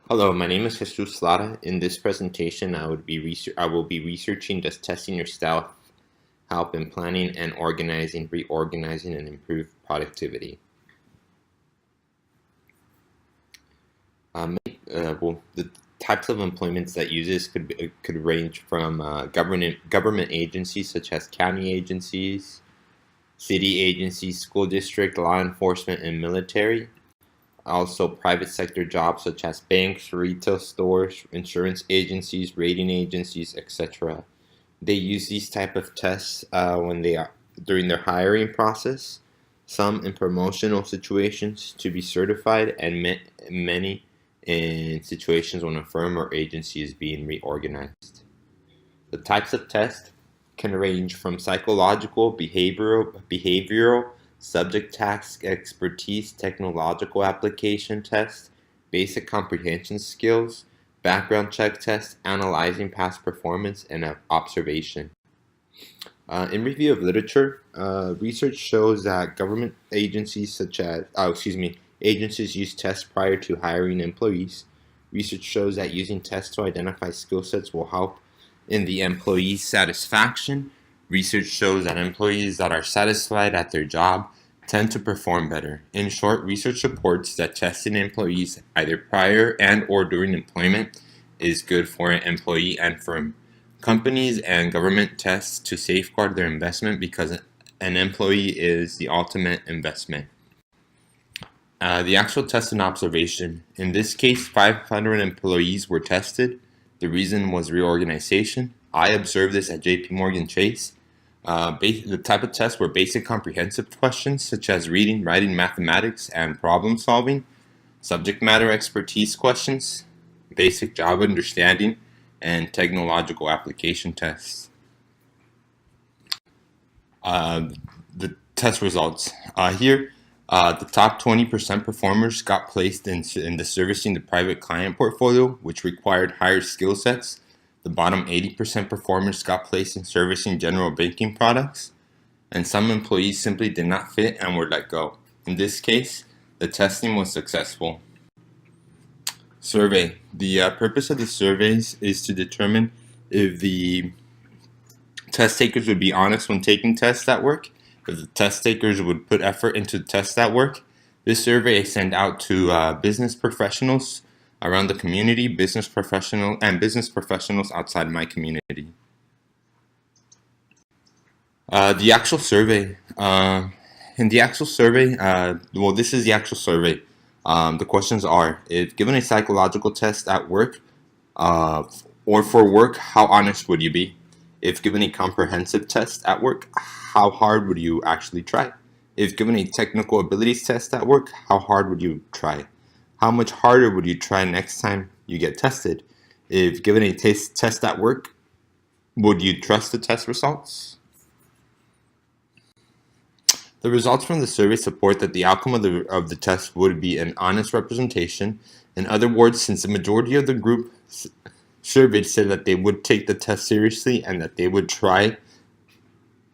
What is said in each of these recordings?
Hello, my name is Jesus Lara. In this presentation, I will be researching does testing your staff help in planning and organizing, reorganizing, and improve productivity. The types of employments that uses could range from government agencies such as county agencies, city agencies, school district, law enforcement, and military. Also, private sector jobs such as banks, retail stores, insurance agencies, rating agencies, etc. They use these type of tests when they are during their hiring process, some in promotional situations to be certified, and many in situations when a firm or agency is being reorganized. The types of tests can range from psychological, behavioral, subject task expertise, technological application tests, basic comprehension skills, background check tests, analyzing past performance, and observation. In review of literature, research shows that government agencies agencies use tests prior to hiring employees. Research shows that using tests to identify skill sets will help in the employee's satisfaction. Research shows that employees that are satisfied at their job tend to perform better. In short, research supports that testing employees either prior and or during employment is good for an employee and firm. Companies and government test to safeguard their investment because an employee is the ultimate investment. The actual test and observation. In this case, 500 employees were tested. The reason was reorganization. I observed this at JP Morgan Chase. The type of tests were basic comprehensive questions such as reading, writing, mathematics, and problem solving. Subject matter expertise questions, basic job understanding, and technological application tests. The test results. Here, the top 20% performers got placed in the servicing the private client portfolio, which required higher skill sets. The bottom 80% performers got placed in servicing general banking products, and some employees simply did not fit and were let go. In this case, the testing was successful. Survey. The purpose of the surveys is to determine if the test takers would be honest when taking tests at work, if the test takers would put effort into tests at work. This survey is sent out to business professionals around the community, business professionals outside my community. The actual survey. In the actual survey, this is the actual survey. The questions are: if given a psychological test at work or for work, how honest would you be? If given a comprehensive test at work, how hard would you actually try? If given a technical abilities test at work, how hard would you try? How much harder would you try next time you get tested? If given a test at work, would you trust the test results? The results from the survey support that the outcome of the test would be an honest representation. In other words, since the majority of the group surveyed said that they would take the test seriously and that they would try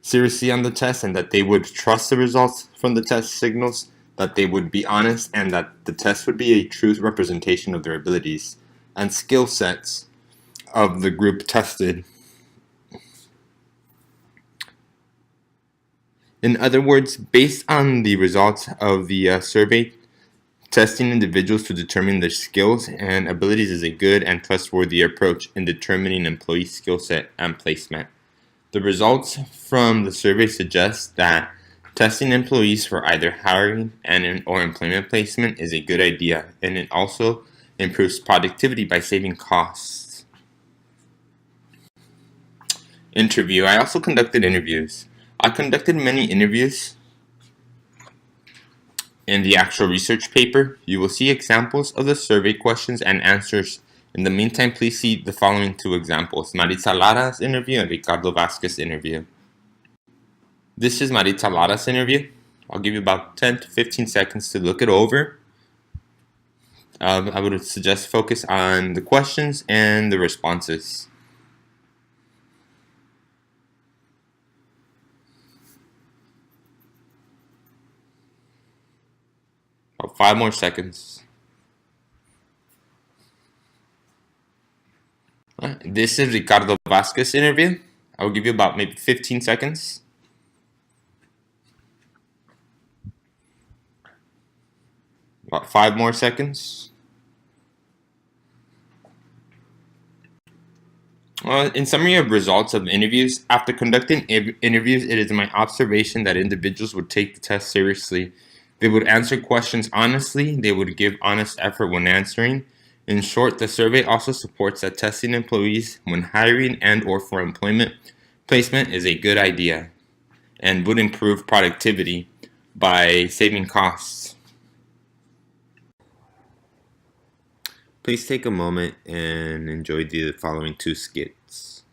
seriously on the test and that they would trust the results from the test signals, that they would be honest, and that the test would be a true representation of their abilities and skill sets of the group tested. In other words, based on the results of the survey, testing individuals to determine their skills and abilities is a good and trustworthy approach in determining employee skill set and placement. The results from the survey suggest that testing employees for either hiring or employment placement is a good idea, and it also improves productivity by saving costs. Interview. I also conducted interviews. I conducted many interviews. In the actual research paper, you will see examples of the survey questions and answers. In the meantime, please see the following two examples: Maritza Lara's interview and Ricardo Vasquez's interview. This is Maritza Lara's interview. I'll give you about 10 to 15 seconds to look it over. I would suggest focus on the questions and the responses. About 5 more seconds. This is Ricardo Vasquez interview. I will give you about maybe 15 seconds. About 5 more seconds. In summary of results of interviews, after conducting interviews, it is my observation that individuals would take the test seriously. They would answer questions honestly. They would give honest effort when answering. In short, the survey also supports that testing employees when hiring and or for employment placement is a good idea and would improve productivity by saving costs. Please take a moment and enjoy the following 2 skits.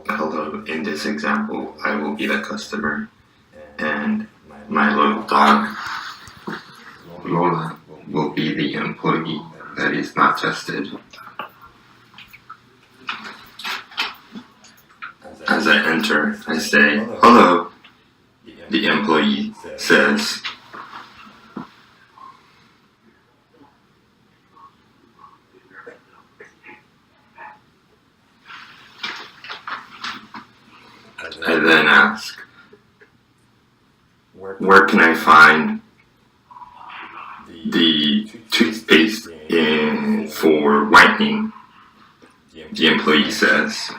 Hello, in this example, I will be the customer, and my loyal dog, Lola, will be the employee that is not tested. As I enter, I say, "Hello." The employee says, I then ask, "Where can I find the toothpaste for whitening?" The employee says,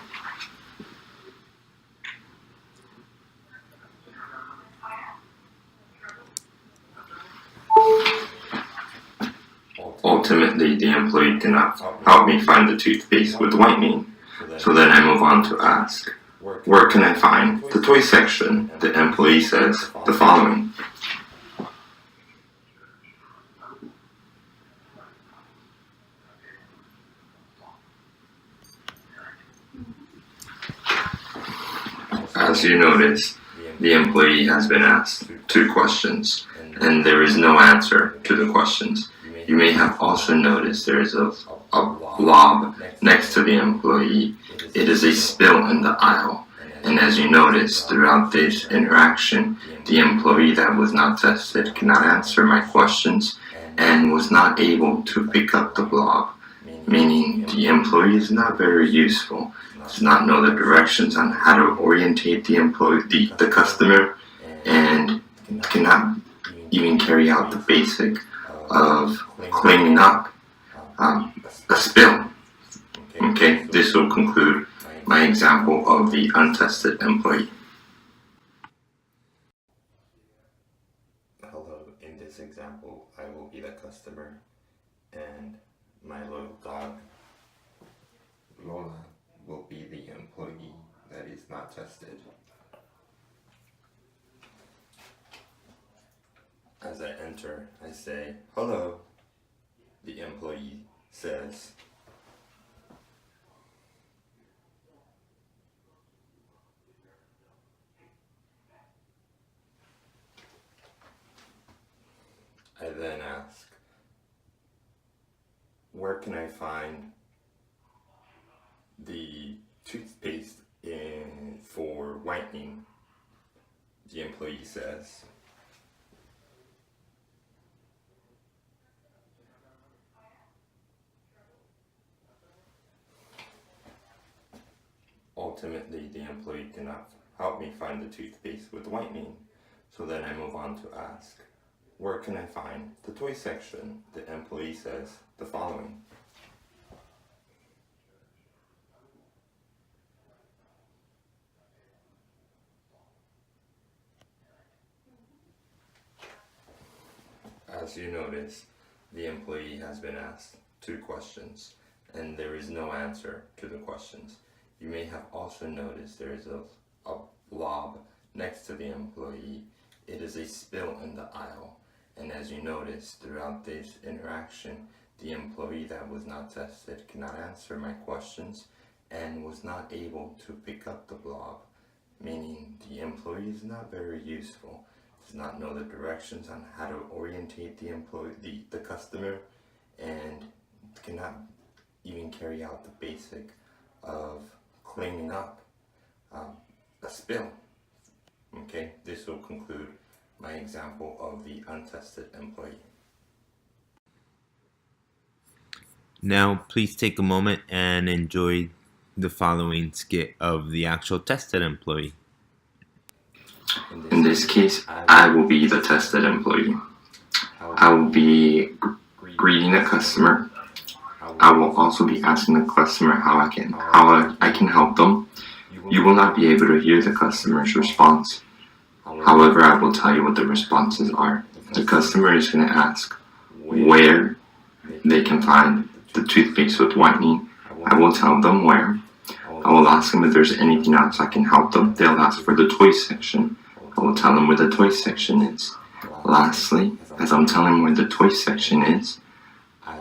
"Ultimately, the employee cannot help me find the toothpaste with whitening, so then I move on to ask, where can I find the toy section?" The employee says the following. As you notice, the employee has been asked 2 questions, and there is no answer to the questions. You may have also noticed there is a blob next to the employee. It is a spill in the aisle. And as you notice, throughout this interaction, the employee that was not tested cannot answer my questions and was not able to pick up the blob, meaning the employee is not very useful, does not know the directions on how to orientate the customer, and cannot even carry out the basic of cleaning up a spill. Okay, this will conclude my example of the untested employee. Hello, in this example, I will be the customer, and my loyal dog, Lola, will be the employee that is not tested. As I enter, I say, "Hello." The employee says, I then ask, "Where can I find the toothpaste for whitening?" The employee says, "Ultimately, the employee cannot help me find the toothpaste with whitening, so then I move on to ask, where can I find the toy section?" The employee says the following. As you notice, the employee has been asked 2 questions, and there is no answer to the questions. You may have also noticed there is a blob next to the employee. It is a spill in the aisle. And as you notice, throughout this interaction, the employee that was not tested cannot answer my questions and was not able to pick up the blob, meaning the employee is not very useful, does not know the directions on how to orientate the customer, and cannot even carry out the basic of cleaning up a spill. Okay, this will conclude my example of the untested employee. Now, please take a moment and enjoy the following skit of the actual tested employee. In this case, I will be the tested employee. I will be greeting a customer. I will also be asking the customer how I can help them. You will not be able to hear the customer's response. However, I will tell you what the responses are. The customer is going to ask where they can find the toothpaste with whitening. I will tell them where. I will ask them if there's anything else I can help them. They'll ask for the toys section. I will tell them where the toys section is. Lastly, as I'm telling them where the toys section is,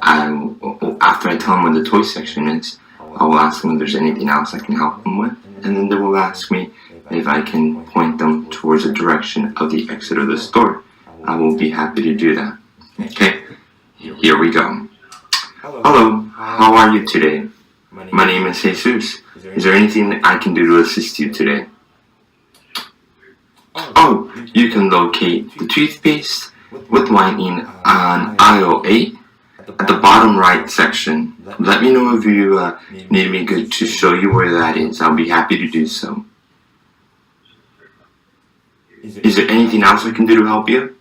after I tell them where the toy section is, I will ask them if there's anything else I can help them with, and then they will ask me if I can point them towards the direction of the exit of the store. I will be happy to do that. Okay, here we go. Hello, how are you today? My name is Jesus. Is there anything I can do to assist you today? Oh, you can locate the toothpaste with whitening on aisle 8 at the bottom right section. Let me know if you need me to show you where that is. I'll be happy to do so. Is there anything else I can do to help you?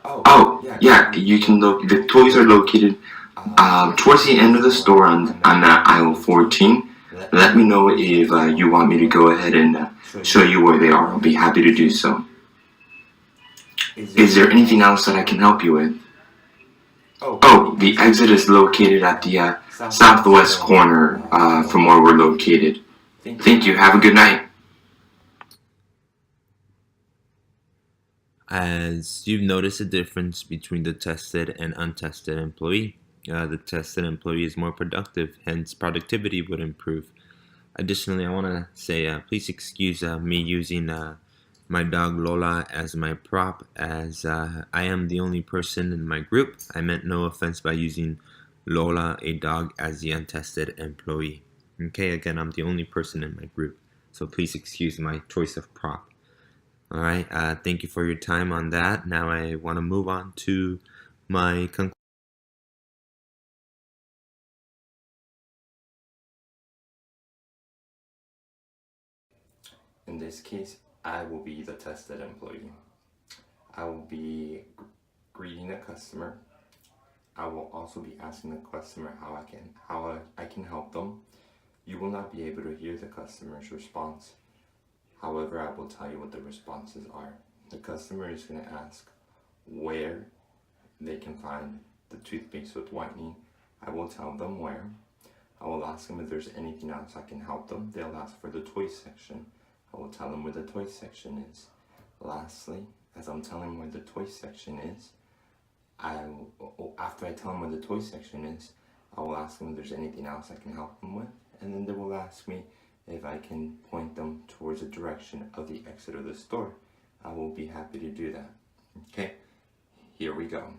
Oh, yeah, you can look. The toys are located towards the end of the store on aisle 14. Let me know if you want me to go ahead and show you where they are. I'll be happy to do so. Is there anything else that I can help you with? Oh, the exit is located at the southwest corner from where we're located. Thank you. Have a good night. As you've noticed a difference between the tested and untested employee, the tested employee is more productive, hence productivity would improve. Additionally, I want to say please excuse me using my dog Lola as my prop, as I am the only person in my group. I meant no offense by using Lola, a dog, as the untested employee. Okay, again, I'm the only person in my group, so please excuse my choice of prop. Alright, thank you for your time on that. Now I want to move on to my conclusion. In this case, I will be the tested employee. I will be greeting a customer. I will also be asking the customer how I can help them. You will not be able to hear the customer's response. However, I will tell you what the responses are. The customer is going to ask where they can find the toothpaste with whitening. I will tell them where. I will ask them if there's anything else I can help them. They'll ask for the toys section. I will tell them where the toys section is. Lastly, as I'm telling them where the toys section is, after I tell them where the toy section is, I will ask them if there's anything else I can help them with, and then they will ask me if I can point them towards the direction of the exit of the store. I will be happy to do that. Okay, here we go.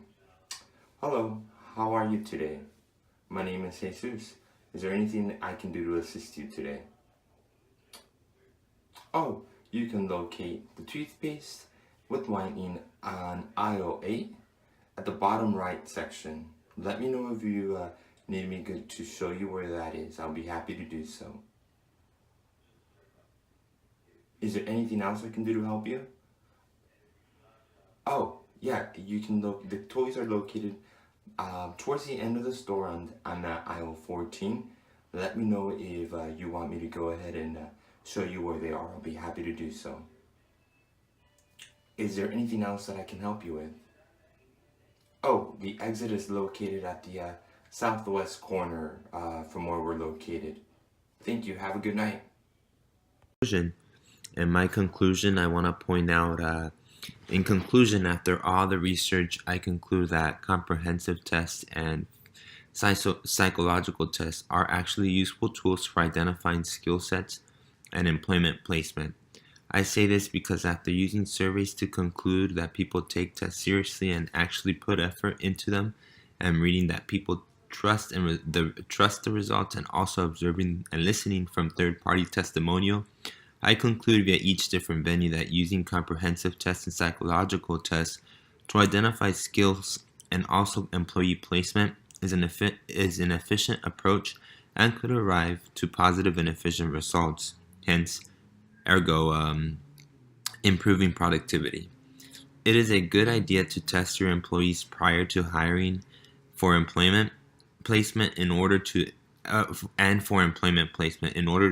Hello, how are you today? My name is Jesus. Is there anything I can do to assist you today? Oh, you can locate the toothpaste with whitening on aisle 8 at the bottom right section. Let me know if you need me to show you where that is. I'll be happy to do so. Is there anything else I can do to help you? Oh, yeah, you can look. The toys are located towards the end of the store on aisle 14. Let me know if you want me to go ahead and show you where they are. I'll be happy to do so. Is there anything else that I can help you with? Oh, the exit is located at the southwest corner from where we're located. Thank you. Have a good night. In my conclusion, I want to point out, in conclusion, after all the research, I conclude that comprehensive tests and psychological tests are actually useful tools for identifying skill sets and employment placement. I say this because after using surveys to conclude that people take tests seriously and actually put effort into them, and reading that people trust the results, and also observing and listening from third-party testimonial, I conclude via each different venue that using comprehensive tests and psychological tests to identify skills and also employee placement is an efficient approach and could arrive to positive and efficient results, hence, ergo, improving productivity. It is a good idea to test your employees prior to hiring for employment placement in order to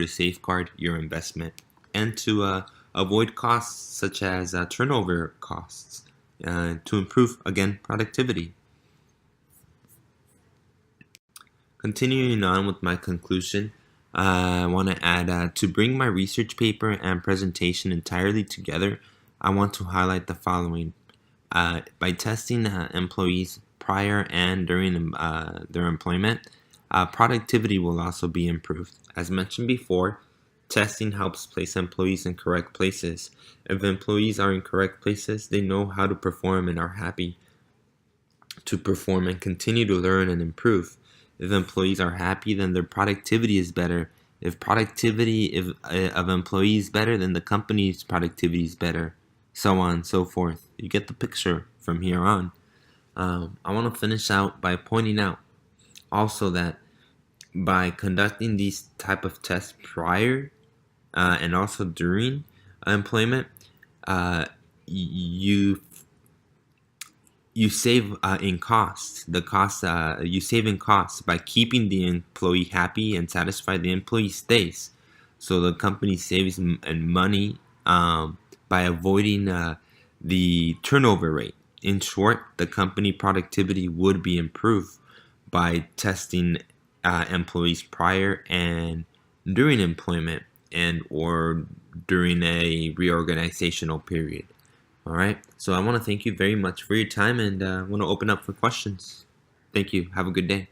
safeguard your investment and to avoid costs such as turnover costs to improve, again, productivity. Continuing on with my conclusion, I want to add, to bring my research paper and presentation entirely together, I want to highlight the following. By testing employees prior and during their employment, productivity will also be improved. As mentioned before, testing helps place employees in correct places. If employees are in correct places, they know how to perform and are happy to perform and continue to learn and improve. If employees are happy, then their productivity is better. If productivity of employees is better, then the company's productivity is better, so on and so forth. You get the picture from here on. I want to finish out by pointing out also that by conducting these type of tests prior and also during employment, you save in costs. You save in costs by keeping the employee happy and satisfied. The employee stays, so the company saves in money by avoiding the turnover rate. In short, the company productivity would be improved by testing employees prior and during employment and or during a reorganizational period. All right, so I want to thank you very much for your time, and I want to open up for questions. Thank you. Have a good day.